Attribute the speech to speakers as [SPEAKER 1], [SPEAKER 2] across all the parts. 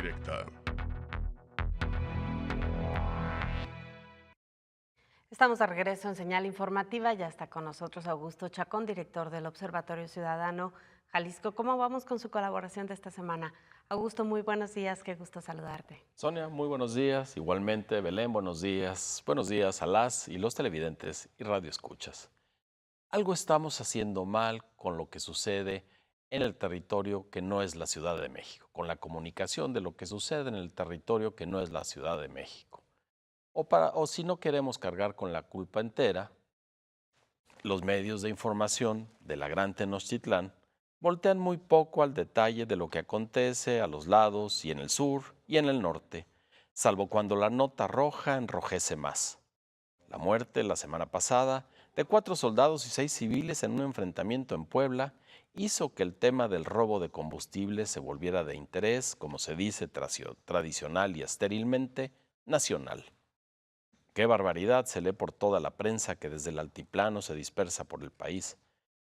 [SPEAKER 1] directa.
[SPEAKER 2] Estamos de regreso en Señal Informativa. Ya está con nosotros Augusto Chacón, director del Observatorio Ciudadano Jalisco. ¿Cómo vamos con su colaboración de esta semana? Augusto, muy buenos días. Qué gusto saludarte.
[SPEAKER 3] Sonia, muy buenos días. Igualmente, Belén, buenos días. Buenos días a las y los televidentes y radioescuchas. Algo estamos haciendo mal con lo que sucede en el territorio que no es la Ciudad de México, con la comunicación de lo que sucede en el territorio que no es la Ciudad de México. O si no queremos cargar con la culpa entera, los medios de información de la Gran Tenochtitlán voltean muy poco al detalle de lo que acontece a los lados y en el sur y en el norte, salvo cuando la nota roja enrojece más. La muerte la semana pasada de 4 soldados y 6 civiles en un enfrentamiento en Puebla hizo que el tema del robo de combustible se volviera de interés, como se dice tradicional y estérilmente, nacional. Qué barbaridad se lee por toda la prensa que desde el altiplano se dispersa por el país.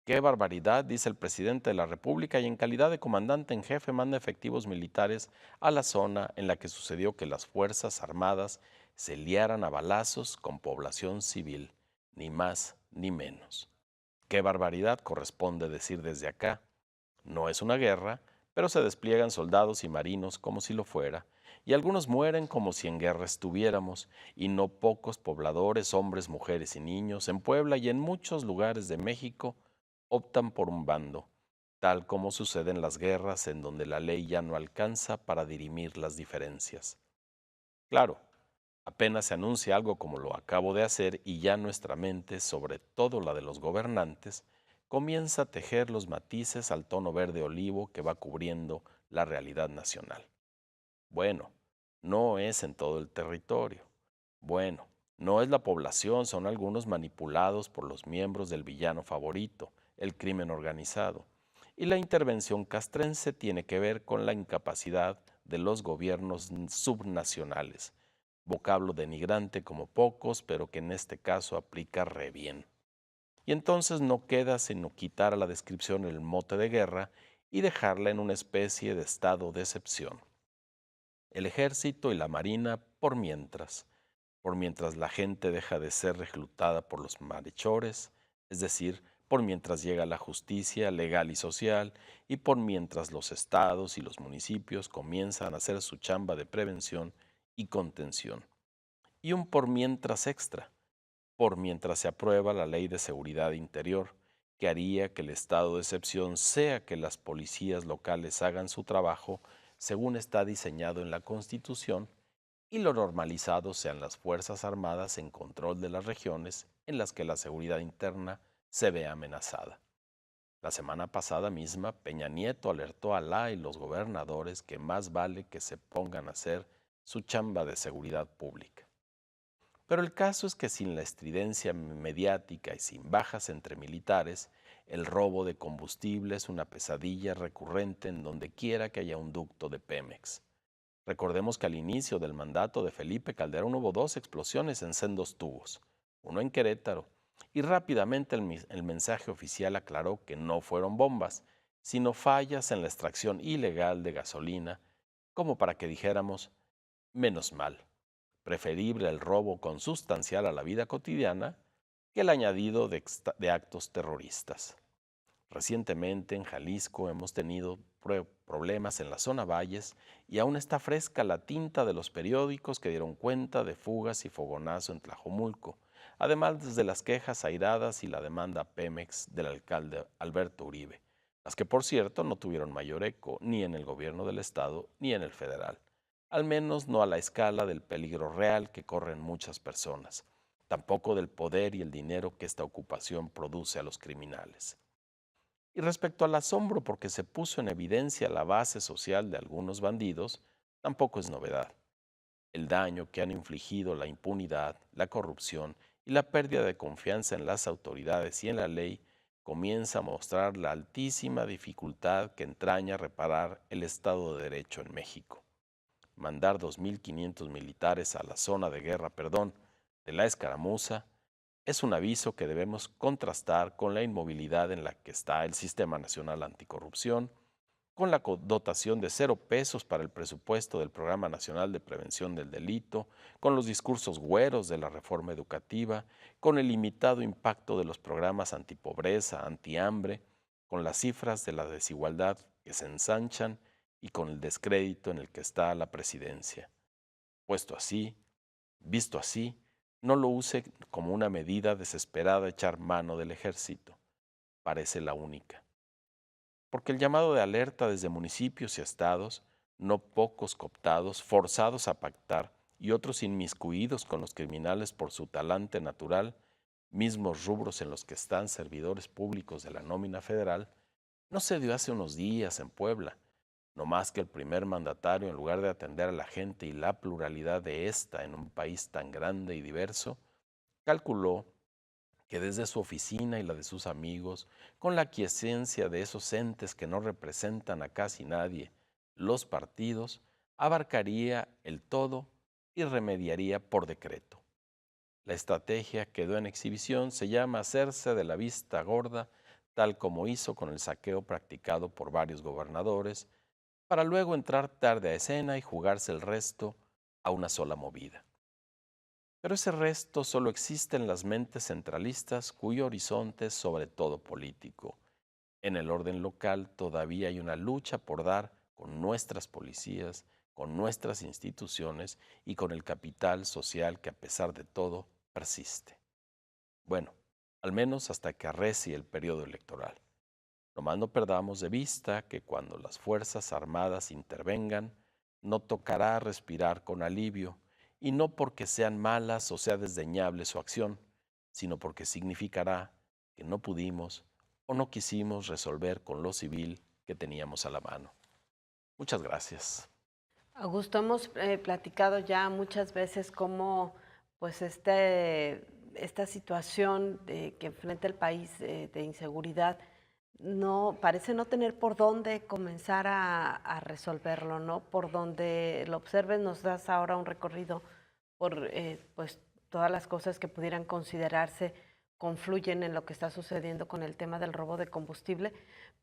[SPEAKER 3] Qué barbaridad, dice el presidente de la República y en calidad de comandante en jefe manda efectivos militares a la zona en la que sucedió que las Fuerzas Armadas se liaran a balazos con población civil, ni más ni menos. Qué barbaridad corresponde decir desde acá. No es una guerra, pero se despliegan soldados y marinos como si lo fuera, y algunos mueren como si en guerra estuviéramos, y no pocos pobladores, hombres, mujeres y niños, en Puebla y en muchos lugares de México, optan por un bando, tal como sucede en las guerras en donde la ley ya no alcanza para dirimir las diferencias. Claro, apenas se anuncia algo como lo acabo de hacer y ya nuestra mente, sobre todo la de los gobernantes, comienza a tejer los matices al tono verde olivo que va cubriendo la realidad nacional. Bueno, no es en todo el territorio. Bueno, no es la población, son algunos manipulados por los miembros del villano favorito, el crimen organizado. Y la intervención castrense tiene que ver con la incapacidad de los gobiernos subnacionales, vocablo denigrante como pocos, pero que en este caso aplica re bien. Y entonces no queda sino quitar a la descripción el mote de guerra y dejarla en una especie de estado de excepción. El ejército y la marina por mientras la gente deja de ser reclutada por los malhechores, es decir, por mientras llega la justicia legal y social, y por mientras los estados y los municipios comienzan a hacer su chamba de prevención y contención. Y un por mientras extra, por mientras se aprueba la Ley de Seguridad Interior, que haría que el estado de excepción sea que las policías locales hagan su trabajo según está diseñado en la Constitución y lo normalizado sean las Fuerzas Armadas en control de las regiones en las que la seguridad interna se ve amenazada. La semana pasada misma, Peña Nieto alertó a la y los gobernadores que más vale que se pongan a hacer su chamba de seguridad pública. Pero el caso es que sin la estridencia mediática y sin bajas entre militares, el robo de combustible es una pesadilla recurrente en donde quiera que haya un ducto de Pemex. Recordemos que al inicio del mandato de Felipe Calderón hubo 2 explosiones en sendos tubos, uno en Querétaro, y rápidamente el mensaje oficial aclaró que no fueron bombas, sino fallas en la extracción ilegal de gasolina, como para que dijéramos, menos mal, preferible el robo consustancial a la vida cotidiana que el añadido de actos terroristas. Recientemente en Jalisco hemos tenido problemas en la zona Valles y aún está fresca la tinta de los periódicos que dieron cuenta de fugas y fogonazo en Tlajomulco, además de las quejas airadas y la demanda Pemex del alcalde Alberto Uribe, las que por cierto no tuvieron mayor eco ni en el gobierno del estado ni en el federal, al menos no a la escala del peligro real que corren muchas personas, tampoco del poder y el dinero que esta ocupación produce a los criminales. Y respecto al asombro porque se puso en evidencia la base social de algunos bandidos, tampoco es novedad. El daño que han infligido la impunidad, la corrupción y la pérdida de confianza en las autoridades y en la ley comienza a mostrar la altísima dificultad que entraña reparar el Estado de Derecho en México. Mandar 2.500 militares a la zona de guerra, de la escaramuza, es un aviso que debemos contrastar con la inmovilidad en la que está el Sistema Nacional Anticorrupción, con la dotación de 0 pesos para el presupuesto del Programa Nacional de Prevención del Delito, con los discursos güeros de la reforma educativa, con el limitado impacto de los programas antipobreza, antihambre, con las cifras de la desigualdad que se ensanchan y con el descrédito en el que está la presidencia. Puesto así, visto así, no lo use como una medida desesperada de echar mano del ejército. Parece la única. Porque el llamado de alerta desde municipios y estados, no pocos cooptados, forzados a pactar, y otros inmiscuidos con los criminales por su talante natural, mismos rubros en los que están servidores públicos de la nómina federal, no se dio hace unos días en Puebla, no más que el primer mandatario, en lugar de atender a la gente y la pluralidad de ésta en un país tan grande y diverso, calculó que desde su oficina y la de sus amigos, con la aquiescencia de esos entes que no representan a casi nadie, los partidos, abarcaría el todo y remediaría por decreto. La estrategia quedó en exhibición, se llama hacerse de la vista gorda, tal como hizo con el saqueo practicado por varios gobernadores, para luego entrar tarde a escena y jugarse el resto a una sola movida. Pero ese resto solo existe en las mentes centralistas cuyo horizonte es sobre todo político. En el orden local todavía hay una lucha por dar con nuestras policías, con nuestras instituciones y con el capital social que a pesar de todo persiste. Bueno, al menos hasta que arrecie el periodo electoral. Nomás no perdamos de vista que cuando las Fuerzas Armadas intervengan, no tocará respirar con alivio, y no porque sean malas o sea desdeñable su acción, sino porque significará que no pudimos o no quisimos resolver con lo civil que teníamos a la mano. Muchas gracias.
[SPEAKER 2] Augusto, hemos platicado ya muchas veces cómo pues esta situación que enfrenta el país de inseguridad no parece no tener por dónde comenzar a resolverlo, ¿no? Por donde lo observes, nos das ahora un recorrido por pues todas las cosas que pudieran considerarse confluyen en lo que está sucediendo con el tema del robo de combustible,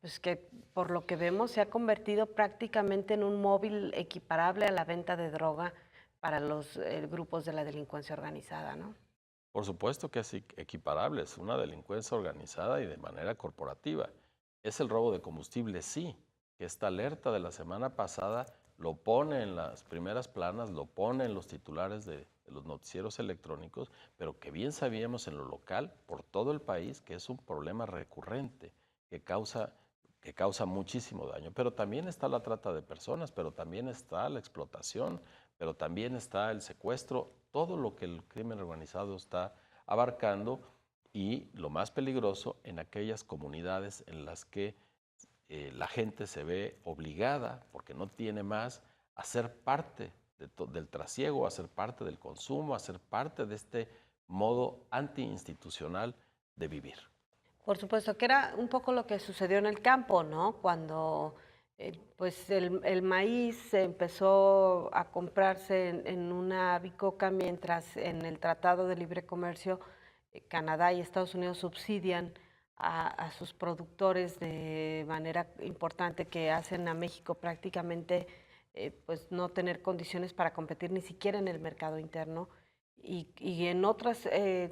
[SPEAKER 2] pues que por lo que vemos se ha convertido prácticamente en un móvil equiparable a la venta de droga para los grupos de la delincuencia organizada, ¿no?
[SPEAKER 3] Por supuesto que es equiparable, es una delincuencia organizada y de manera corporativa. Es el robo de combustible, sí, que esta alerta de la semana pasada lo pone en las primeras planas, lo pone en los titulares de los noticieros electrónicos, pero que bien sabíamos en lo local, por todo el país, que es un problema recurrente que causa muchísimo daño. Pero también está la trata de personas, pero también está la explotación, pero también está el secuestro, todo lo que el crimen organizado está abarcando, y lo más peligroso en aquellas comunidades en las que la gente se ve obligada, porque no tiene más, a ser parte del trasiego, a ser parte del consumo, a ser parte de este modo antiinstitucional de vivir.
[SPEAKER 2] Por supuesto, que era un poco lo que sucedió en el campo, ¿no? Cuando pues el maíz se empezó a comprarse en una bicoca, mientras en el Tratado de Libre Comercio Canadá y Estados Unidos subsidian a sus productores de manera importante, que hacen a México prácticamente pues no tener condiciones para competir ni siquiera en el mercado interno. Y en otras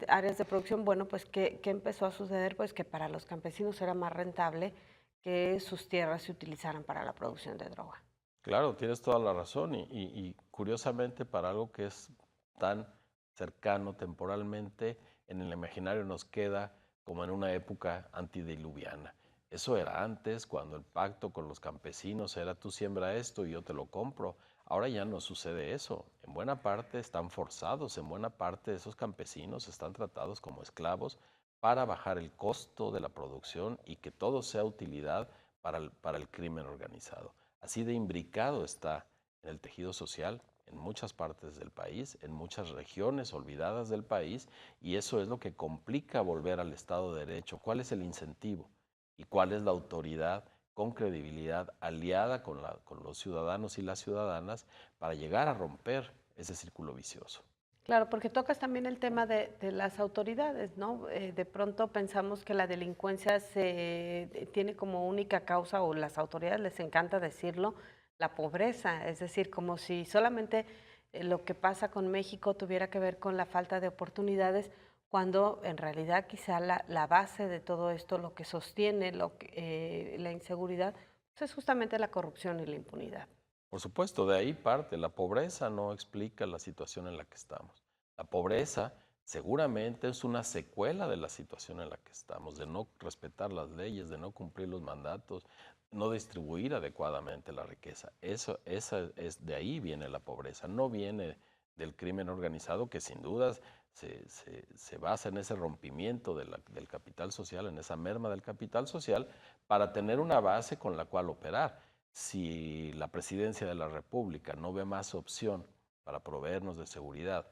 [SPEAKER 2] áreas de producción, bueno, pues ¿qué empezó a suceder? Pues que para los campesinos era más rentable que sus tierras se utilizaran para la producción de droga.
[SPEAKER 3] Claro, tienes toda la razón y curiosamente para algo que es tan cercano temporalmente, en el imaginario nos queda como en una época antediluviana. Eso era antes, cuando el pacto con los campesinos era tú siembra esto y yo te lo compro. Ahora ya no sucede eso. En buena parte están forzados, en buena parte esos campesinos están tratados como esclavos para bajar el costo de la producción y que todo sea utilidad para el crimen organizado. Así de imbricado está en el tejido social en muchas partes del país, en muchas regiones olvidadas del país, y eso es lo que complica volver al Estado de Derecho. ¿Cuál es el incentivo? ¿Y cuál es la autoridad con credibilidad aliada con los ciudadanos y las ciudadanas para llegar a romper ese círculo vicioso?
[SPEAKER 2] Claro, porque tocas también el tema de las autoridades, ¿no? De pronto pensamos que la delincuencia tiene como única causa, o las autoridades les encanta decirlo, la pobreza, es decir, como si solamente lo que pasa con México tuviera que ver con la falta de oportunidades, cuando en realidad quizá la base de todo esto, lo que sostiene la inseguridad, pues es justamente la corrupción y la impunidad.
[SPEAKER 3] Por supuesto, de ahí parte. La pobreza no explica la situación en la que estamos. La pobreza seguramente es una secuela de la situación en la que estamos, de no respetar las leyes, de no cumplir los mandatos, no distribuir adecuadamente la riqueza. De ahí viene la pobreza, no viene del crimen organizado, que sin dudas se basa en ese rompimiento del capital social, en esa merma del capital social, para tener una base con la cual operar. Si la presidencia de la República no ve más opción para proveernos de seguridad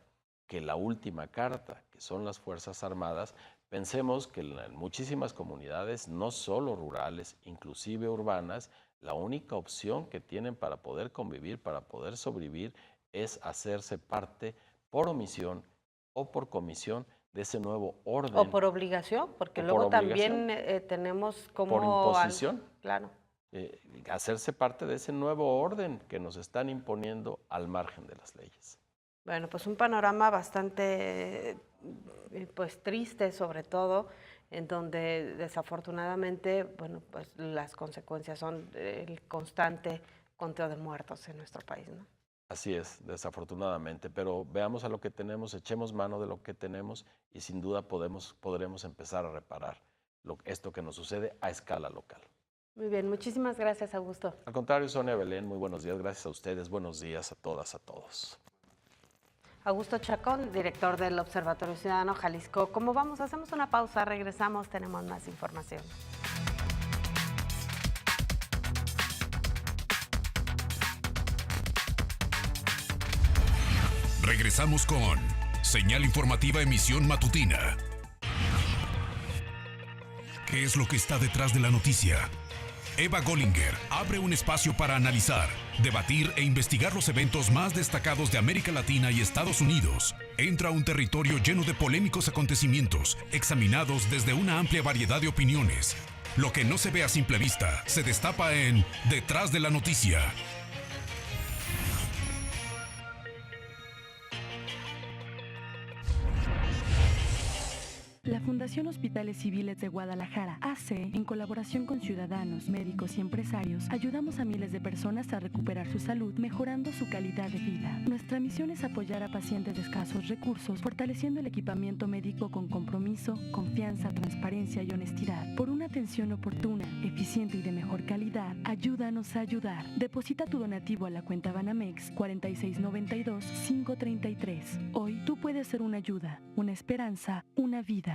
[SPEAKER 3] que la última carta, que son las Fuerzas Armadas, pensemos que en muchísimas comunidades, no solo rurales, inclusive urbanas, la única opción que tienen para poder convivir, para poder sobrevivir, es hacerse parte por omisión o por comisión de ese nuevo orden.
[SPEAKER 2] O por obligación, porque luego también tenemos como...
[SPEAKER 3] Por imposición.
[SPEAKER 2] Claro.
[SPEAKER 3] Hacerse parte de ese nuevo orden que nos están imponiendo al margen de las leyes.
[SPEAKER 2] Bueno, pues un panorama bastante pues triste, sobre todo, en donde desafortunadamente, bueno, pues las consecuencias son el constante conteo de muertos en nuestro país, ¿no?
[SPEAKER 3] Así es, desafortunadamente, pero veamos a lo que tenemos, echemos mano de lo que tenemos y sin duda podremos empezar a reparar esto que nos sucede a escala local.
[SPEAKER 2] Muy bien, muchísimas gracias, Augusto.
[SPEAKER 3] Al contrario, Sonia, Belén, muy buenos días, gracias a ustedes, buenos días a todas, a todos.
[SPEAKER 2] Augusto Chacón, director del Observatorio Ciudadano Jalisco. ¿Cómo vamos? Hacemos una pausa, regresamos, tenemos más información.
[SPEAKER 1] Regresamos con Señal Informativa Emisión Matutina. ¿Qué es lo que está detrás de la noticia? Eva Gollinger abre un espacio para analizar, debatir e investigar los eventos más destacados de América Latina y Estados Unidos. Entra a un territorio lleno de polémicos acontecimientos, examinados desde una amplia variedad de opiniones. Lo que no se ve a simple vista, se destapa en Detrás de la Noticia.
[SPEAKER 4] La Fundación Hospitales Civiles de Guadalajara, AC, en colaboración con ciudadanos, médicos y empresarios, ayudamos a miles de personas a recuperar su salud, mejorando su calidad de vida. Nuestra misión es apoyar a pacientes de escasos recursos, fortaleciendo el equipamiento médico con compromiso, confianza, transparencia y honestidad. Por una atención oportuna, eficiente y de mejor calidad, ayúdanos a ayudar. Deposita tu donativo a la cuenta Banamex 4692-533. Hoy tú puedes ser una ayuda, una esperanza, una vida.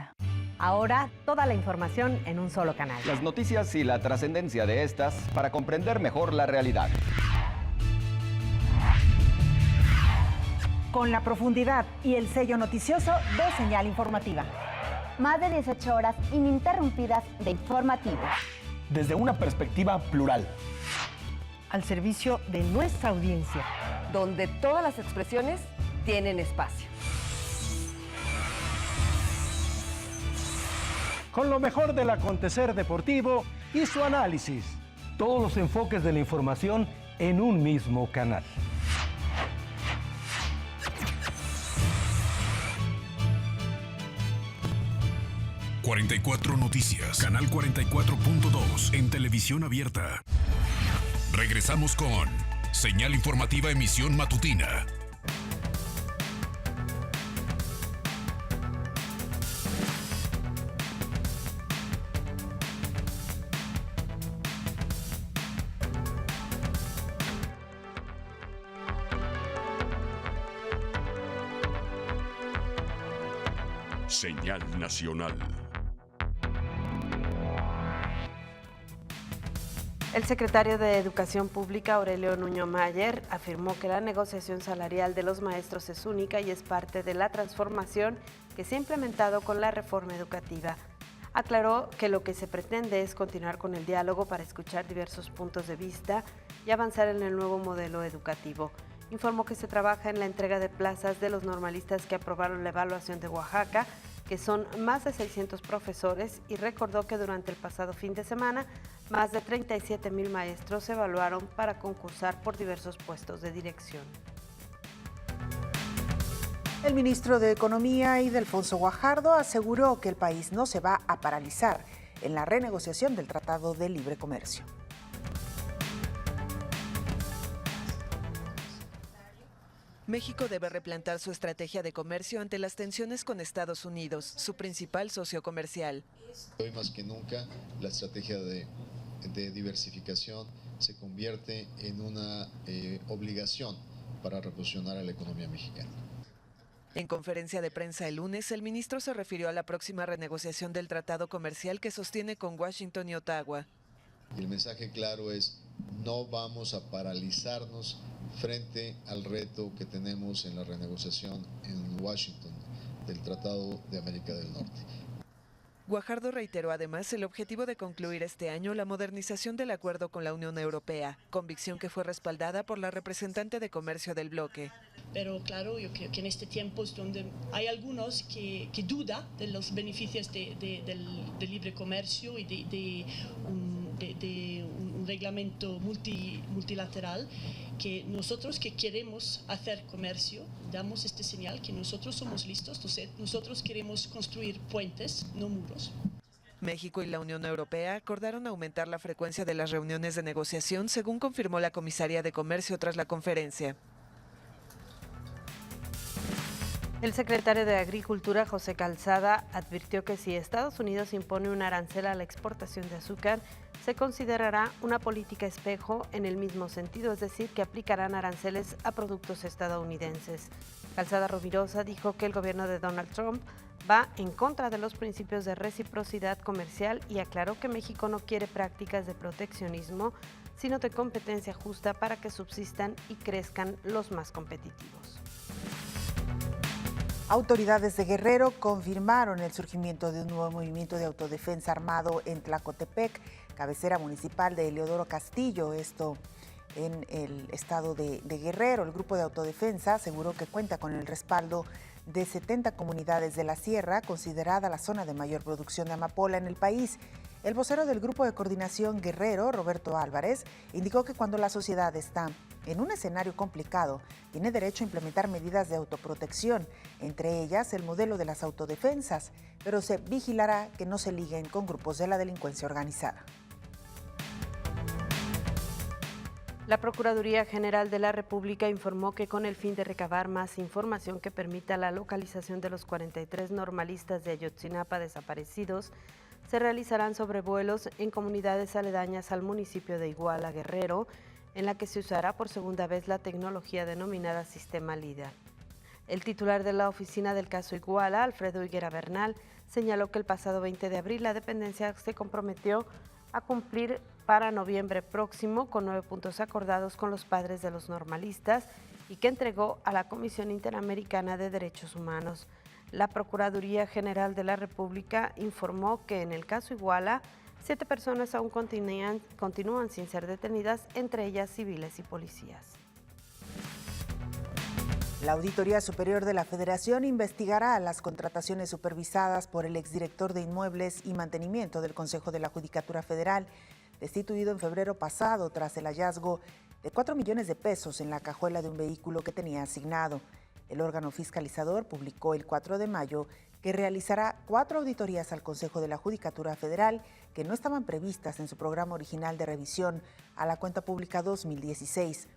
[SPEAKER 5] Ahora, toda la información en un solo canal.
[SPEAKER 6] Las noticias y la trascendencia de estas para comprender mejor la realidad.
[SPEAKER 5] Con la profundidad y el sello noticioso de Señal Informativa.
[SPEAKER 7] Más de 18 horas ininterrumpidas de informativo.
[SPEAKER 8] Desde una perspectiva plural.
[SPEAKER 5] Al servicio de nuestra audiencia.
[SPEAKER 9] Donde todas las expresiones tienen espacio.
[SPEAKER 8] Con lo mejor del acontecer deportivo y su análisis. Todos los enfoques de la información en un mismo canal.
[SPEAKER 1] ...44 Noticias... ...Canal 44.2... ...en televisión abierta. Regresamos con... ...Señal Informativa Emisión Matutina... Señal Nacional.
[SPEAKER 2] El secretario de Educación Pública, Aurelio Nuño Mayer, afirmó que la negociación salarial de los maestros es única y es parte de la transformación que se ha implementado con la reforma educativa. Aclaró que lo que se pretende es continuar con el diálogo para escuchar diversos puntos de vista y avanzar en el nuevo modelo educativo. Informó que se trabaja en la entrega de plazas de los normalistas que aprobaron la evaluación de Oaxaca, que son más de 600 profesores, y recordó que durante el pasado fin de semana más de 37,000 maestros se evaluaron para concursar por diversos puestos de dirección.
[SPEAKER 10] El ministro de Economía, Ildefonso Guajardo, aseguró que el país no se va a paralizar en la renegociación del Tratado de Libre Comercio.
[SPEAKER 11] México debe replantar su estrategia de comercio ante las tensiones con Estados Unidos, su principal socio comercial.
[SPEAKER 12] Hoy más que nunca, la estrategia de diversificación se convierte en una obligación para reposicionar a la economía mexicana.
[SPEAKER 11] En conferencia de prensa el lunes, el ministro se refirió a la próxima renegociación del tratado comercial que sostiene con Washington y Ottawa.
[SPEAKER 12] El mensaje claro es: no vamos a paralizarnos frente al reto que tenemos en la renegociación en Washington del Tratado de América del Norte.
[SPEAKER 11] Guajardo reiteró además el objetivo de concluir este año la modernización del acuerdo con la Unión Europea, convicción que fue respaldada por la representante de comercio del bloque.
[SPEAKER 13] Pero claro, yo creo que en este tiempo es donde hay algunos que dudan de los beneficios del libre comercio y de un reglamento multilateral, que nosotros que queremos hacer comercio damos este señal que nosotros somos listos, nosotros queremos construir puentes, no muros.
[SPEAKER 11] México y la Unión Europea acordaron aumentar la frecuencia de las reuniones de negociación, según confirmó la comisaria de Comercio tras la conferencia.
[SPEAKER 2] El secretario de Agricultura, José Calzada, advirtió que si Estados Unidos impone un arancel a la exportación de azúcar, se considerará una política espejo en el mismo sentido, es decir, que aplicarán aranceles a productos estadounidenses. Calzada Rovirosa dijo que el gobierno de Donald Trump va en contra de los principios de reciprocidad comercial y aclaró que México no quiere prácticas de proteccionismo, sino de competencia justa para que subsistan y crezcan los más competitivos.
[SPEAKER 10] Autoridades de Guerrero confirmaron el surgimiento de un nuevo movimiento de autodefensa armado en Tlacotepec, cabecera municipal de Eleodoro Castillo, esto en el estado de Guerrero. El grupo de autodefensa aseguró que cuenta con el respaldo de 70 comunidades de la sierra, considerada la zona de mayor producción de amapola en el país. El vocero del Grupo de Coordinación Guerrero, Roberto Álvarez, indicó que cuando la sociedad está en un escenario complicado, tiene derecho a implementar medidas de autoprotección, entre ellas el modelo de las autodefensas, pero se vigilará que no se liguen con grupos de la delincuencia organizada.
[SPEAKER 2] La Procuraduría General de la República informó que con el fin de recabar más información que permita la localización de los 43 normalistas de Ayotzinapa desaparecidos, se realizarán sobrevuelos en comunidades aledañas al municipio de Iguala, Guerrero, en la que se usará por segunda vez la tecnología denominada Sistema LIDAR. El titular de la oficina del caso Iguala, Alfredo Higuera Bernal, señaló que el pasado 20 de abril la dependencia se comprometió a cumplir para noviembre próximo con 9 puntos acordados con los padres de los normalistas y que entregó a la Comisión Interamericana de Derechos Humanos. La Procuraduría General de la República informó que en el caso Iguala, 7 personas aún continúan sin ser detenidas, entre ellas civiles y policías.
[SPEAKER 10] La Auditoría Superior de la Federación investigará las contrataciones supervisadas por el exdirector de Inmuebles y Mantenimiento del Consejo de la Judicatura Federal, destituido en febrero pasado tras el hallazgo de 4 millones de pesos en la cajuela de un vehículo que tenía asignado. El órgano fiscalizador publicó el 4 de mayo que realizará 4 auditorías al Consejo de la Judicatura Federal que no estaban previstas en su programa original de revisión a la cuenta pública 2016.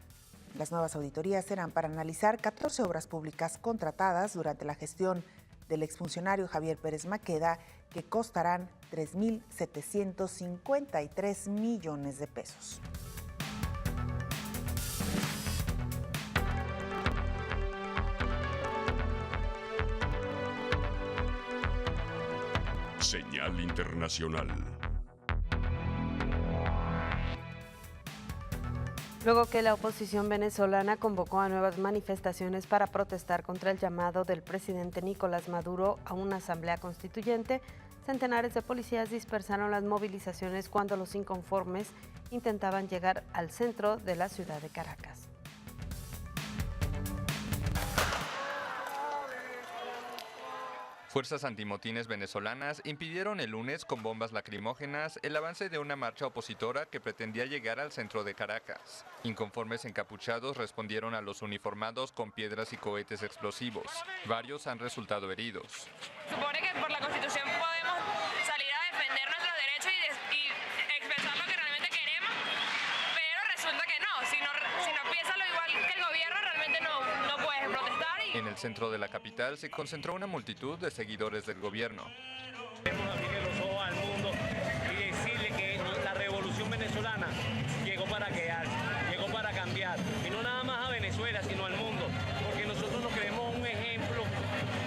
[SPEAKER 10] Las nuevas auditorías serán para analizar 14 obras públicas contratadas durante la gestión del exfuncionario Javier Pérez Maqueda, que costarán 3.753 millones de pesos.
[SPEAKER 1] Señal internacional.
[SPEAKER 2] Luego que la oposición venezolana convocó a nuevas manifestaciones para protestar contra el llamado del presidente Nicolás Maduro a una asamblea constituyente, centenares de policías dispersaron las movilizaciones cuando los inconformes intentaban llegar al centro de la ciudad de Caracas.
[SPEAKER 14] Fuerzas antimotines venezolanas impidieron el lunes con bombas lacrimógenas el avance de una marcha opositora que pretendía llegar al centro de Caracas. Inconformes encapuchados respondieron a los uniformados con piedras y cohetes explosivos. Varios han resultado heridos.
[SPEAKER 15] Supone que por la Constitución podemos salir a defender nuestros derechos y expresar lo que realmente queremos, pero resulta que no. Si no piensas lo igual que el gobierno, realmente no puedes protestar.
[SPEAKER 14] En el centro de la capital se concentró una multitud de seguidores del gobierno.
[SPEAKER 16] Queremos abrirle los ojos al mundo y decirle que la revolución venezolana llegó para quedarse, llegó para cambiar. Y no nada más a Venezuela, sino al mundo, porque nosotros nos creemos un ejemplo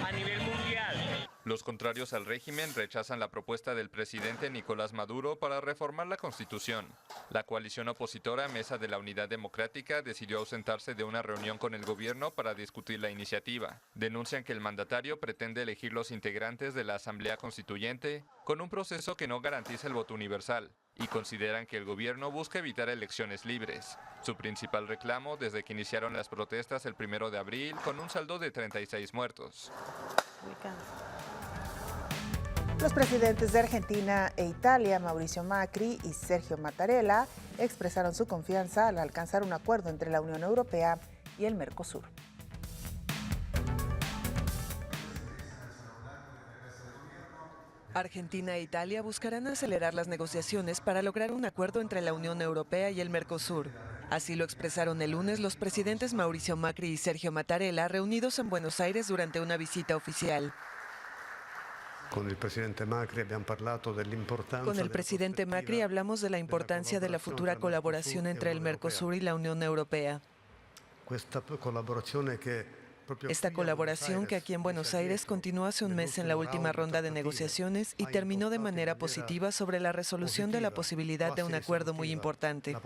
[SPEAKER 16] a nivel mundial.
[SPEAKER 14] Los contrarios al régimen rechazan la propuesta del presidente Nicolás Maduro para reformar la Constitución. La coalición opositora Mesa de la Unidad Democrática decidió ausentarse de una reunión con el gobierno para discutir la iniciativa. Denuncian que el mandatario pretende elegir los integrantes de la Asamblea Constituyente con un proceso que no garantiza el voto universal y consideran que el gobierno busca evitar elecciones libres. Su principal reclamo desde que iniciaron las protestas el 1 de abril con un saldo de 36 muertos.
[SPEAKER 10] Los presidentes de Argentina e Italia, Mauricio Macri y Sergio Mattarella, expresaron su confianza al alcanzar un acuerdo entre la Unión Europea y el Mercosur.
[SPEAKER 11] Argentina e Italia buscarán acelerar las negociaciones para lograr un acuerdo entre la Unión Europea y el Mercosur. Así lo expresaron el lunes los presidentes Mauricio Macri y Sergio Mattarella, reunidos en Buenos Aires durante una visita oficial.
[SPEAKER 17] Con el presidente
[SPEAKER 11] Macri hablamos de la importancia de la futura colaboración entre el Mercosur y la Unión Europea. Esta colaboración que aquí en Buenos Aires continuó hace un mes en la última ronda de negociaciones y terminó de manera positiva sobre la resolución de la posibilidad de un acuerdo muy importante.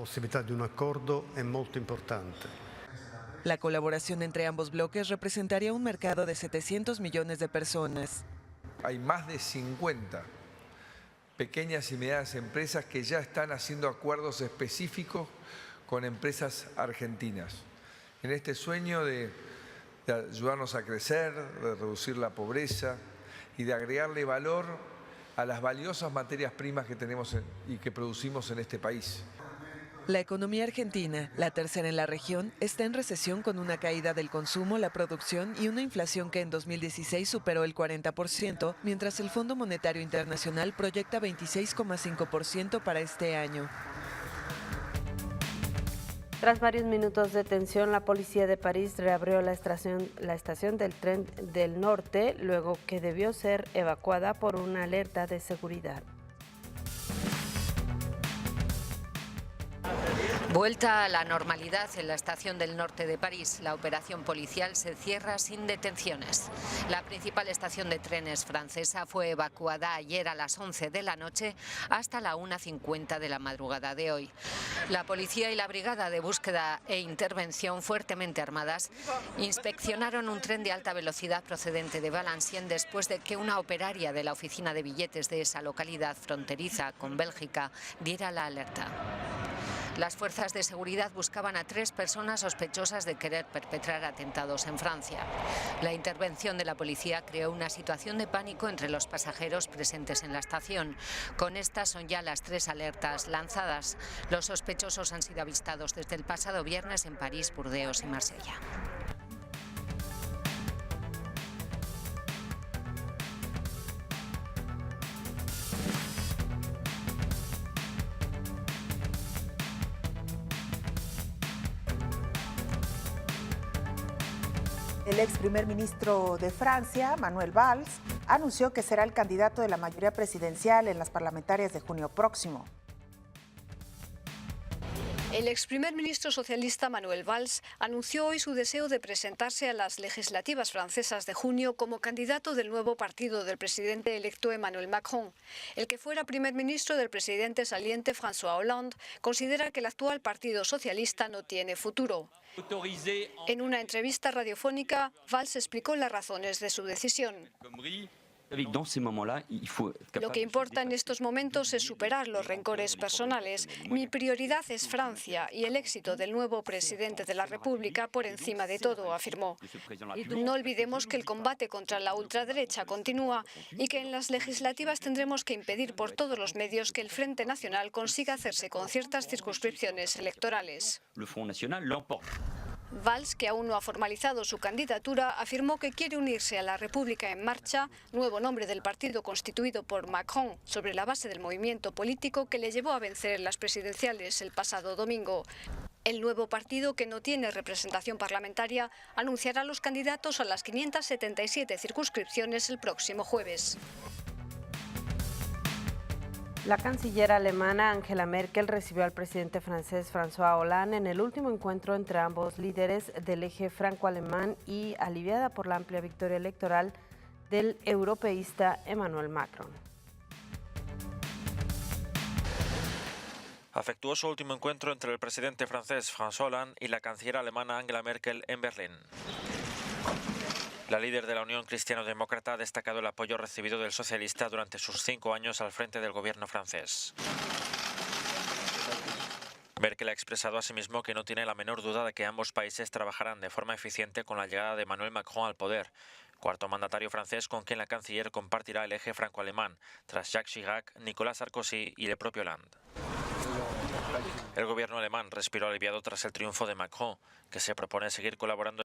[SPEAKER 11] La colaboración entre ambos bloques representaría un mercado de 700 millones de personas.
[SPEAKER 18] Hay más de 50 pequeñas y medianas empresas que ya están haciendo acuerdos específicos con empresas argentinas. En este sueño de ayudarnos a crecer, de reducir la pobreza y de agregarle valor a las valiosas materias primas que tenemos y que producimos en este país.
[SPEAKER 11] La economía argentina, la tercera en la región, está en recesión con una caída del consumo, la producción y una inflación que en 2016 superó el 40%, mientras el Fondo Monetario Internacional proyecta 26,5% para este año.
[SPEAKER 2] Tras varios minutos de tensión, la policía de París reabrió la estación del tren del norte, luego que debió ser evacuada por una alerta de seguridad.
[SPEAKER 19] Vuelta a la normalidad en la estación del norte de París. La operación policial se cierra sin detenciones. La principal estación de trenes francesa fue evacuada ayer a las 11 de la noche hasta la 1:50 de la madrugada de hoy. La policía y la brigada de búsqueda e intervención fuertemente armadas inspeccionaron un tren de alta velocidad procedente de Valenciennes después de que una operaria de la oficina de billetes de esa localidad fronteriza con Bélgica diera la alerta. Las fuerzas de seguridad buscaban a 3 personas sospechosas de querer perpetrar atentados en Francia. La intervención de la policía creó una situación de pánico entre los pasajeros presentes en la estación. Con estas son ya las 3 alertas lanzadas. Los sospechosos han sido avistados desde el pasado viernes en París, Burdeos y Marsella.
[SPEAKER 10] El ex primer ministro de Francia, Manuel Valls, anunció que será el candidato de la mayoría presidencial en las parlamentarias de junio próximo.
[SPEAKER 20] El ex primer ministro socialista Manuel Valls anunció hoy su deseo de presentarse a las legislativas francesas de junio como candidato del nuevo partido del presidente electo Emmanuel Macron. El que fuera primer ministro del presidente saliente François Hollande considera que el actual partido socialista no tiene futuro. En una entrevista radiofónica, Valls explicó las razones de su decisión. Lo que importa en estos momentos es superar los rencores personales. Mi prioridad es Francia y el éxito del nuevo presidente de la República por encima de todo, afirmó. No olvidemos que el combate contra la ultraderecha continúa y que en las legislativas tendremos que impedir por todos los medios que el Frente Nacional consiga hacerse con ciertas circunscripciones electorales. Valls, que aún no ha formalizado su candidatura, afirmó que quiere unirse a la República en Marcha, nuevo nombre del partido constituido por Macron, sobre la base del movimiento político que le llevó a vencer en las presidenciales el pasado domingo. El nuevo partido, que no tiene representación parlamentaria, anunciará los candidatos a las 577 circunscripciones el próximo jueves.
[SPEAKER 2] La canciller alemana Angela Merkel recibió al presidente francés François Hollande en el último encuentro entre ambos líderes del eje franco-alemán y aliviada por la amplia victoria electoral del europeísta Emmanuel Macron.
[SPEAKER 21] Afectuoso último encuentro entre el presidente francés François Hollande y la canciller alemana Angela Merkel en Berlín. La líder de la Unión Cristiano-Demócrata ha destacado el apoyo recibido del socialista durante sus 5 años al frente del gobierno francés. Merkel ha expresado asimismo que no tiene la menor duda de que ambos países trabajarán de forma eficiente con la llegada de Emmanuel Macron al poder, cuarto mandatario francés con quien la canciller compartirá el eje franco-alemán, tras Jacques Chirac, Nicolas Sarkozy y el propio Hollande. El gobierno alemán respiró aliviado tras el triunfo de Macron, que se propone seguir colaborando